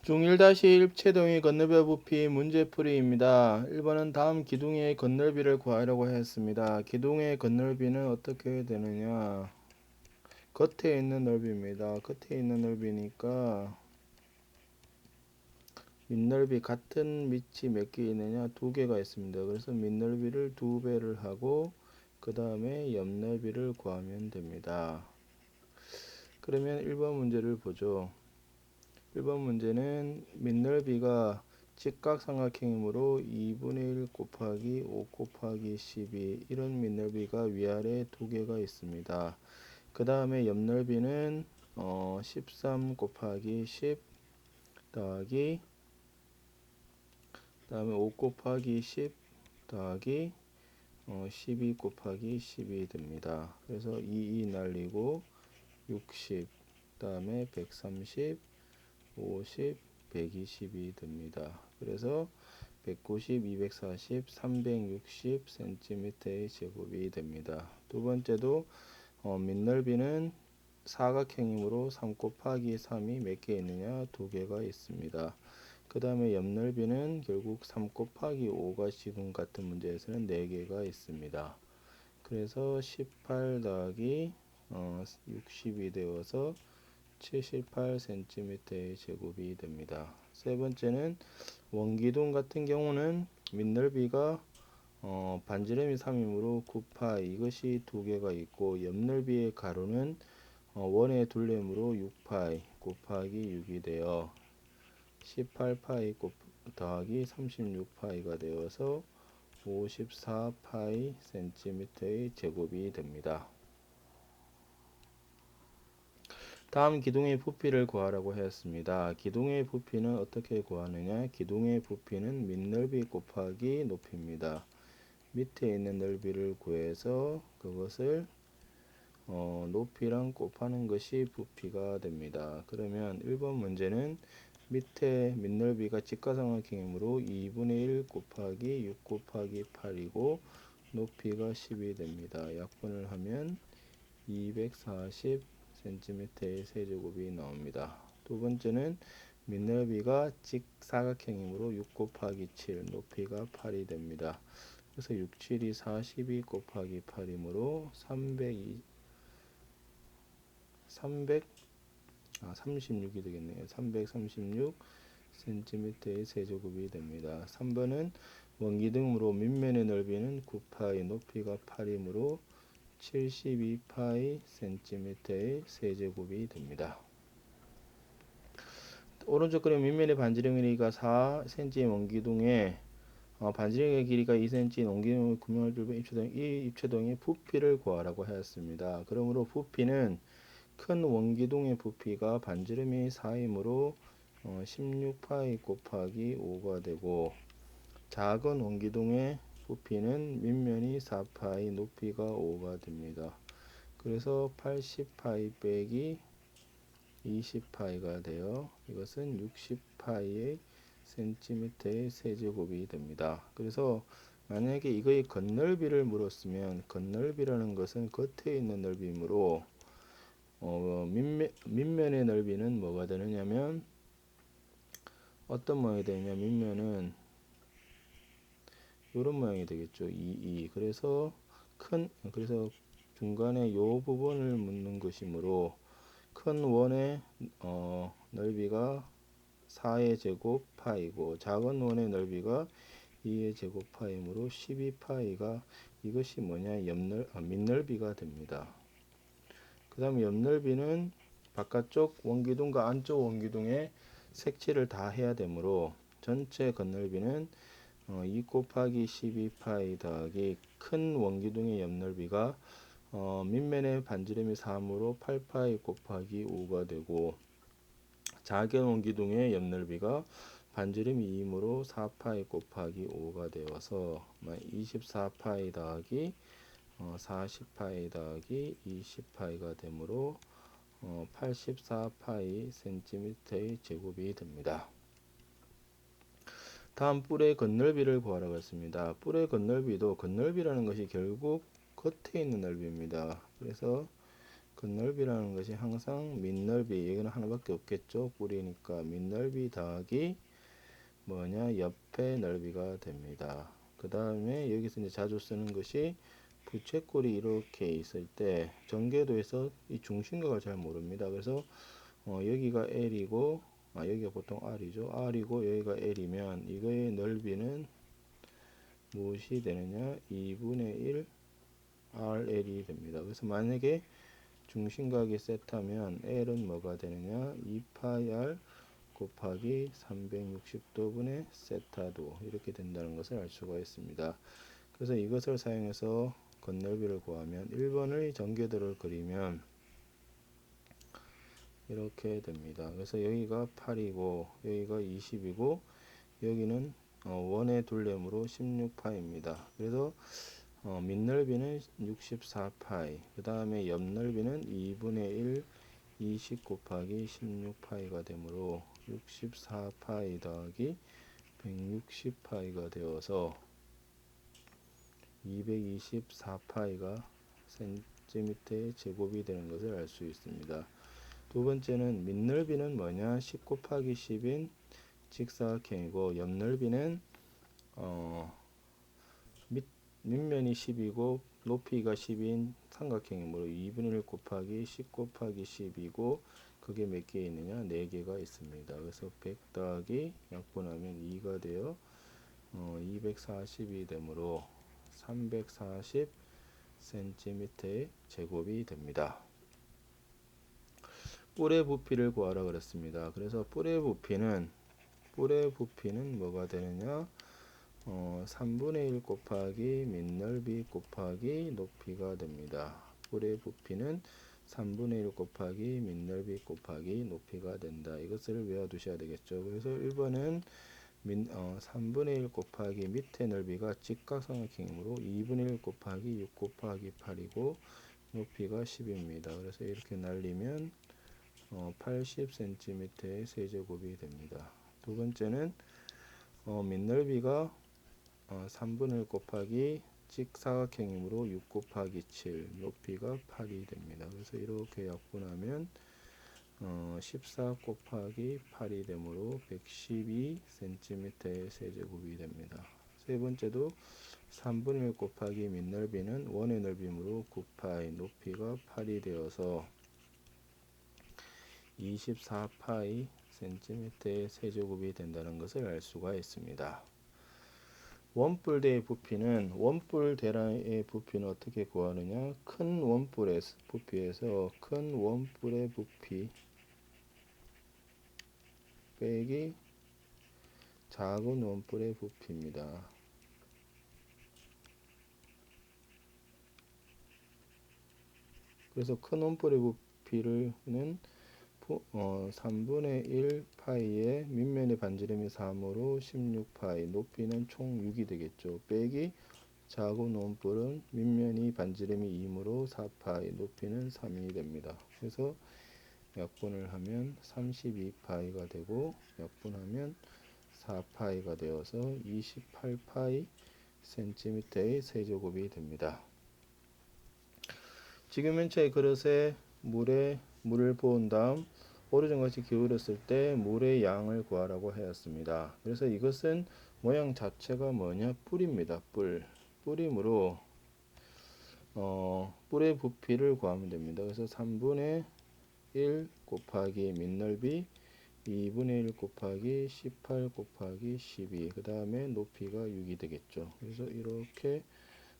중1-1 최동의 건널비 부피 문제풀이입니다. 1번은 다음 기둥의 건널비를 구하라고 했습니다. 기둥의 건널비는 어떻게 되느냐? 겉에 있는 넓이입니다. 겉에 있는 넓이니까 밑넓이 같은 밑이 몇 개 있느냐? 두 개가 있습니다. 그래서 밑넓이를 2배를 하고 그 다음에 옆넓이를 구하면 됩니다. 그러면 1번 문제를 보죠. 1번 문제는 밑넓이가 직각삼각형이므로 2분의 1 곱하기 5 곱하기 12 이런 밑넓이가 위아래 두 개가 있습니다. 그 다음에 옆넓이는 13 곱하기 10 더하기 그 다음에 5 곱하기 10 더하기 12 곱하기 12 됩니다. 그래서 2 날리고 60 그 다음에 130 50, 120이 됩니다. 그래서 190, 240, 360cm의 제곱이 됩니다. 두 번째도 밑넓이는 사각형이므로 3 곱하기 3이 몇 개 있느냐? 두 개가 있습니다. 그 다음에 옆넓이는 결국 3 곱하기 5가 지금 같은 문제에서는 4개가 있습니다. 그래서 18 더하기 60이 되어서 78cm의 제곱이 됩니다. 세 번째는 원기둥 같은 경우는 밑넓이가 반지름이 3이므로 9파이 이것이 두 개가 있고 옆넓이의 가로는 원의 둘레므로 6파이 곱하기 6이 되어 18파이 더하기 36파이가 되어서 54파이 cm의 제곱이 됩니다. 다음 기둥의 부피를 구하라고 하였습니다. 기둥의 부피는 어떻게 구하느냐? 기둥의 부피는 밑넓이 곱하기 높이입니다. 밑에 있는 넓이를 구해서 그것을 높이랑 곱하는 것이 부피가 됩니다. 그러면 1번 문제는 밑에 밑넓이가 직각삼각형이므로 2분의 1 곱하기 6 곱하기 8이고 높이가 10이 됩니다. 약분을 하면 240cm의 세제곱이 나옵니다. 두 번째는 밑넓이가 직사각형이므로 6 곱하기 7 높이가 8이 됩니다. 그래서 6, 7이 42 곱하기 8이므로 36이 되겠네요. 336cm의 세제곱이 됩니다. 3번은 원기둥으로 밑면의 넓이는 9파이 높이가 8이므로 72파이 cm의 세제곱이 됩니다. 오른쪽 그림 밑면의 반지름의 길이가 4cm 원기둥에 반지름의 길이가 2cm 원기둥의 구멍을 뚫은 이 입체동의 부피를 구하라고 하였습니다. 그러므로 부피는 큰 원기둥의 부피가 반지름이 4이므로 16파이 곱하기 5가 되고 작은 원기둥의 부피는 밑면이 4파이 높이가 5가 됩니다. 그래서 80파이 빼기 20파이가 되어 이것은 60파이의 cm의 세제곱이 됩니다. 그래서 만약에 이거의 건널비를 물었으면 건널비라는 것은 겉에 있는 넓이므로 밑면의 넓이는 뭐가 되느냐면 어떤 모양이 되느냐 밑면은 이런 모양이 되겠죠. 2. 그래서 그래서 중간에 이 부분을 묻는 것이므로 큰 원의 넓이가 4의 제곱 파이고 작은 원의 넓이가 2의 제곱 파이므로 12파이가 이것이 뭐냐 밑넓이가 됩니다. 그 다음 옆넓이는 바깥쪽 원기둥과 안쪽 원기둥의 색칠을 다 해야 되므로 전체 건널비는 2 곱하기 12파이 더하기 큰 원기둥의 옆넓이가 밑면의 반지름이 3으로 8파이 곱하기 5가 되고 작은 원기둥의 옆넓이가 반지름이 2이므로 4파이 곱하기 5가 되어서 24파이 더하기 40파이 더하기 20파이가 되므로 84파이 cm의 제곱이 됩니다. 다음 뿔의 건널비를 구하라고 했습니다. 뿔의 건널비도 건널비라는 것이 결국 겉에 있는 넓이입니다. 그래서 건널비라는 것이 항상 밑넓이, 여기는 하나밖에 없겠죠. 뿌리니까 밑넓이 더하기 뭐냐, 옆의 넓이가 됩니다. 그 다음에 여기서 이제 자주 쓰는 것이 부채꼴이 이렇게 있을 때 전개도에서 이 중심각을 잘 모릅니다. 그래서 여기가 L이고, 여기가 보통 R이죠. R이고 여기가 L이면 이거의 넓이는 무엇이 되느냐, 2분의 1 RL이 됩니다. 그래서 만약에 중심각이 세타면 L은 뭐가 되느냐, 2파이 R 곱하기 360도분의 세타도, 이렇게 된다는 것을 알 수가 있습니다. 그래서 이것을 사용해서 건널비를 구하면 1번의 전개도를 그리면 이렇게 됩니다. 그래서 여기가 8이고 여기가 20이고 여기는 원의 둘레므로 16파입니다. 그래서 밑넓이는 64파이, 그 다음에 옆넓이는 2분의 1 20 곱하기 16파이가 되므로 64파이 더하기 160파이가 되어서 224파이가 센티미터의 제곱이 되는 것을 알 수 있습니다. 두 번째는 밑넓이는 뭐냐, 10 곱하기 10인 직사각형이고 옆넓이는 밑면이 10이고 높이가 10인 삼각형이므로 2분의 1 곱하기 10 곱하기 10이고 그게 몇 개 있느냐, 4개가 있습니다. 그래서 100 더하기 약분하면 2가 되어 240이 되므로 340 cm의 제곱이 됩니다. 뿔의 부피를 구하라 그랬습니다. 그래서 뿔의 부피는 뭐가 되느냐, 3분의 1 곱하기 밑넓이 곱하기 높이가 됩니다. 뿔의 부피는 3분의 1 곱하기 밑넓이 곱하기 높이가 된다. 이것을 외워두셔야 되겠죠. 그래서 1번은 3분의 1 곱하기 밑의 넓이가 직각삼각형이므로 2분의 1 곱하기 6 곱하기 8이고 높이가 10입니다. 그래서 이렇게 날리면 80cm의 세제곱이 됩니다. 두 번째는 밑넓이가 3분의 1 곱하기 직사각형이므로 6 곱하기 7, 높이가 8이 됩니다. 그래서 이렇게 약분하면 14 곱하기 8이 되므로 112cm의 세제곱이 됩니다. 세 번째도 3분의 1 곱하기 밑넓이는 원의 넓이므로 9파이, 높이가 8이 되어서 24파이 cm의 세제곱이 된다는 것을 알 수가 있습니다. 원뿔대의 부피는, 원뿔대의 부피는 어떻게 구하느냐, 큰 원뿔의 부피에서 큰 원뿔의 부피 빼기 작은 원뿔의 부피입니다. 그래서 큰 원뿔의 부피는 3분의 1 파이에 밑면의 반지름이 3으로 16파이, 높이는 총 6이 되겠죠. 빼기 작은 원뿔은 밑면이 반지름이 2이므로 4파이, 높이는 3이 됩니다. 그래서 약분을 하면 32파이가 되고 약분하면 4파이가 되어서 28파이 cm의 세제곱이 됩니다. 지금 현재 그릇에 물을 부은 다음 오르전같이 기울였을 때 물의 양을 구하라고 하였습니다. 그래서 이것은 모양 자체가 뭐냐, 뿔입니다. 뿔이므로 뿔의 부피를 구하면 됩니다. 그래서 3분의 1 곱하기 밑넓이 2분의 1 곱하기 18 곱하기 12, 그 다음에 높이가 6이 되겠죠. 그래서 이렇게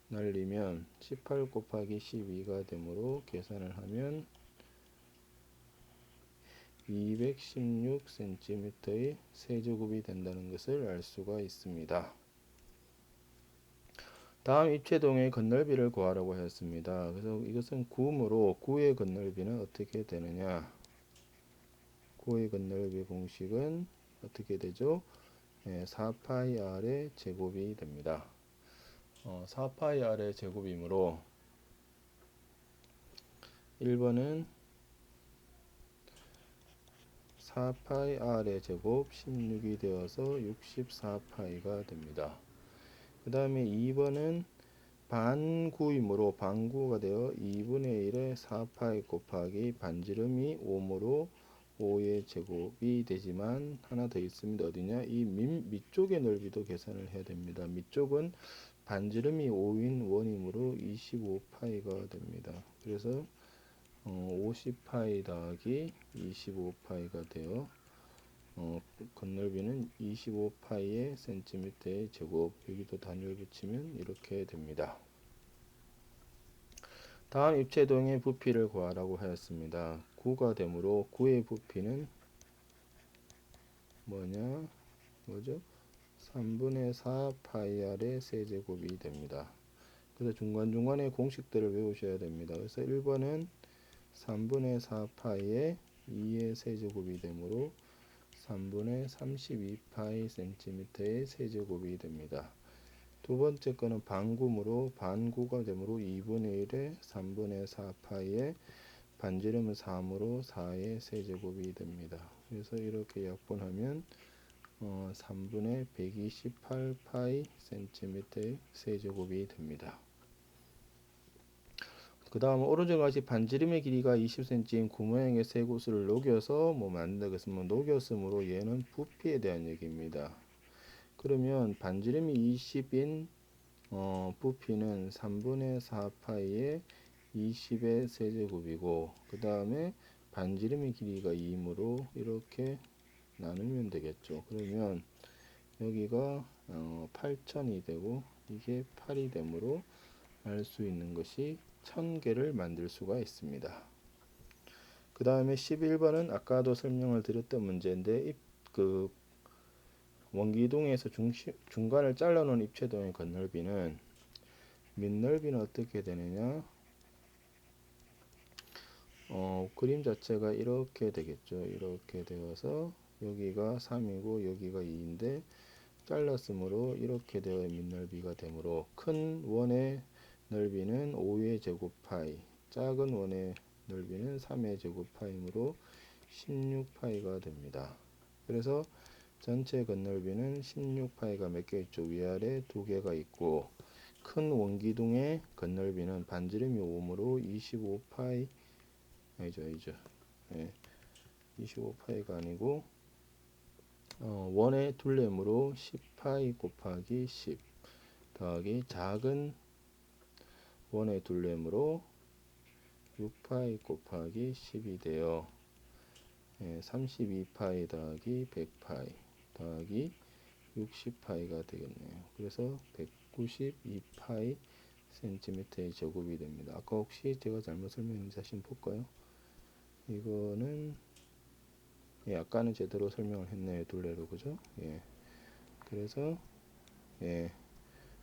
날리면 18 곱하기 12가 되므로 계산을 하면 216cm의 세제곱이 된다는 것을 알 수가 있습니다. 다음 입체동의 건널비를 구하라고 하였습니다. 그래서 이것은 구므로 구의 건널비는 어떻게 되느냐, 구의 건널비 공식은 어떻게 되죠? 4파이 r의 제곱이 됩니다. 4파이 r의 제곱이므로 1번은 4파이 r의 제곱 16이 되어서 64파이가 됩니다. 그 다음에 2번은 반구이므로 반구가 되어 2분의 1의 4파이 곱하기 반지름이 5이므로 5의 제곱이 되지만 하나 더 있습니다. 어디냐? 이 밑쪽의 넓이도 계산을 해야 됩니다. 밑쪽은 반지름이 5인 원이므로 25파이가 됩니다. 그래서 50파이 더하기 25파이가 되어 건널비는 25파이의 센티미터의 제곱, 여기도 단위를 붙이면 이렇게 됩니다. 다음 입체동의 부피를 구하라고 하였습니다. 9가 되므로 9의 부피는 뭐죠? 3분의 4 파이 r의 세제곱이 됩니다. 그래서 중간중간에 공식들을 외우셔야 됩니다. 그래서 1번은 3분의 4 파이에 2의 세제곱이 되므로 3분의 32파이 cm의 세제곱이 됩니다. 두 번째 거는 반구므로 반구가 되므로 2분의 1에 3분의 4파이에 반지름은 3으로 4의 세제곱이 됩니다. 그래서 이렇게 약분하면 3분의 128파이 cm의 세제곱이 됩니다. 그 다음 오른쪽 같이 반지름의 길이가 20cm인 구모양의 세 구슬을 녹여서 만들겠으면 녹였으므로 얘는 부피에 대한 얘기입니다. 그러면 반지름이 20인 부피는 3분의 4파이의 20의 세제곱이고 그 다음에 반지름의 길이가 2이므로 이렇게 나누면 되겠죠. 그러면 여기가 8천이 되고 이게 8이 되므로 알 수 있는 것이 1000개를 만들 수가 있습니다. 그 다음에 11번은 아까도 설명을 드렸던 문제인데 그 원기둥에서 중간을 잘라놓은 입체동의 건널비는 밑넓이는 어떻게 되느냐? 그림 자체가 이렇게 되겠죠. 이렇게 되어서 여기가 3이고 여기가 2인데 잘랐으므로 이렇게 되어 밑넓이가 되므로 큰 원의 넓이는 5의 제곱파이, 작은 원의 넓이는 3의 제곱파이므로 16파이가 됩니다. 그래서 전체 건널비는 16파이가 몇 개 있죠? 위아래 두 개가 있고 큰 원기둥의 건널비는 반지름이 5이므로 25파이 아니죠. 네, 25파이가 아니고 원의 둘레므로 10파이 곱하기 10 더하기 작은 원의 둘레므로 6파이 곱하기 10이 되어 32파이 더하기 100파이 더하기 60파이가 되겠네요. 그래서 192파이 cm의 제곱이 됩니다. 아까 혹시 제가 잘못 설명했는지 다시 볼까요? 이거는 아까는 제대로 설명을 했네요. 둘레로 그죠? 그래서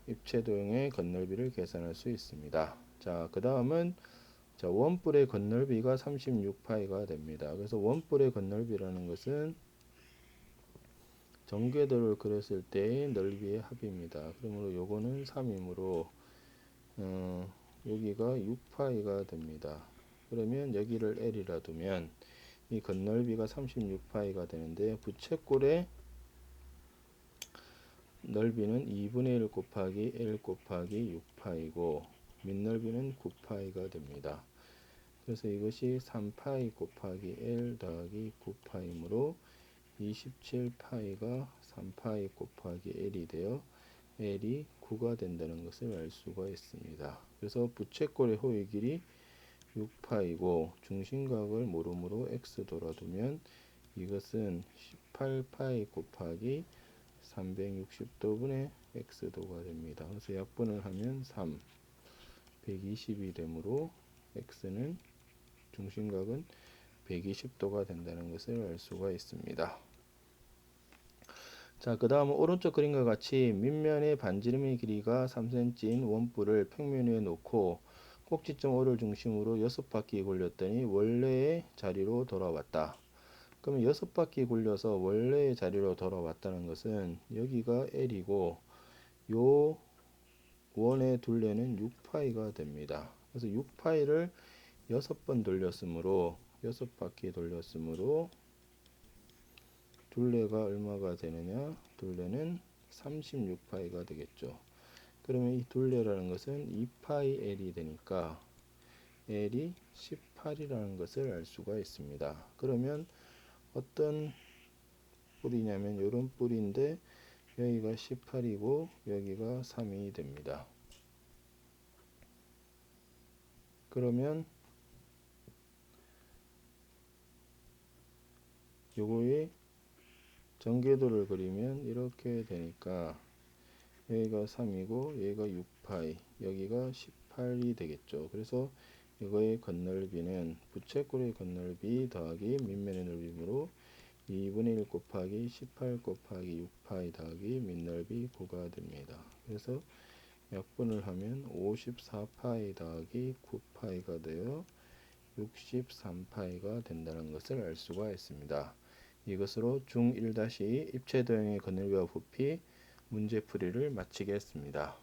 입체도형의 건널비를 계산할 수 있습니다. 자, 그 다음은 원뿔의 건널비가 36파이가 됩니다. 그래서 원뿔의 건널비라는 것은 전궤도를 그렸을 때의 넓이의 합입니다. 그러므로 요거는 3이므로 여기가 6파이가 됩니다. 그러면 여기를 L이라 두면 이 건널비가 36파이가 되는데 부채꼴의 넓이는 2분의 1 곱하기 L 곱하기 6파이고 밑넓이는 9파이가 됩니다. 그래서 이것이 3파이 곱하기 L 더하기 9파이므로 27파이가 3파이 곱하기 L이 되어 L이 9가 된다는 것을 알 수가 있습니다. 그래서 부채꼴의 호의 길이 6파이고 중심각을 모름으로 x 돌아두면 이것은 18파이 곱하기 360도분의 x도가 됩니다. 그래서 약분을 하면 3, 120이 되므로 x는 중심각은 120도가 된다는 것을 알 수가 있습니다. 자, 그 다음은 오른쪽 그림과 같이 밑면의 반지름의 길이가 3cm인 원뿔을 평면 위에 놓고 꼭지점 O를 중심으로 6바퀴 굴렸더니 원래의 자리로 돌아왔다. 그러면 6바퀴 굴려서 원래의 자리로 돌아왔다는 것은 여기가 L이고 요 원의 둘레는 6파이가 됩니다. 그래서 6파이를 6번 돌렸으므로 6바퀴 돌렸으므로 둘레가 얼마가 되느냐? 둘레는 36파이가 되겠죠. 그러면 이 둘레라는 것은 2파이 L이 되니까 L이 18이라는 것을 알 수가 있습니다. 그러면 어떤 뿔이냐면 이런 뿔인데 여기가 18이고 여기가 3이 됩니다. 그러면 요거의 전개도를 그리면 이렇게 되니까 여기가 3이고 여기가 6파이 여기가 18이 되겠죠. 그래서 이거의 건널비는 부채꼴의 건널비 더하기 밑면의 넓이므로 2분의 1 곱하기 18 곱하기 6파이 더하기 밑넓이 9가 됩니다. 그래서 약분을 하면 54파이 더하기 9파이가 되어 63파이가 된다는 것을 알 수가 있습니다. 이것으로 중1- 입체도형의 건널비와 부피 문제풀이를 마치겠습니다.